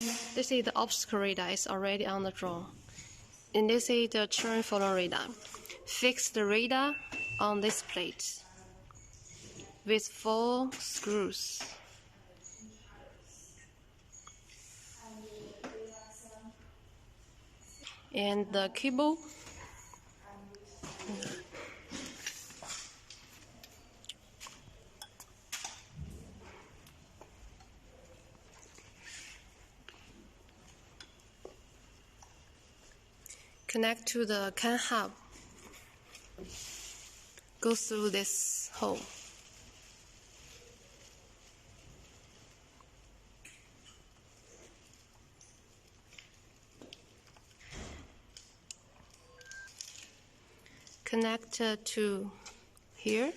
This is the obstacle radar is already on the drone. And this is the turn follow radar. Fix the radar on this plate with 4 screws. And the cable connect to the CAN hub. Go through this hole. Connect to here.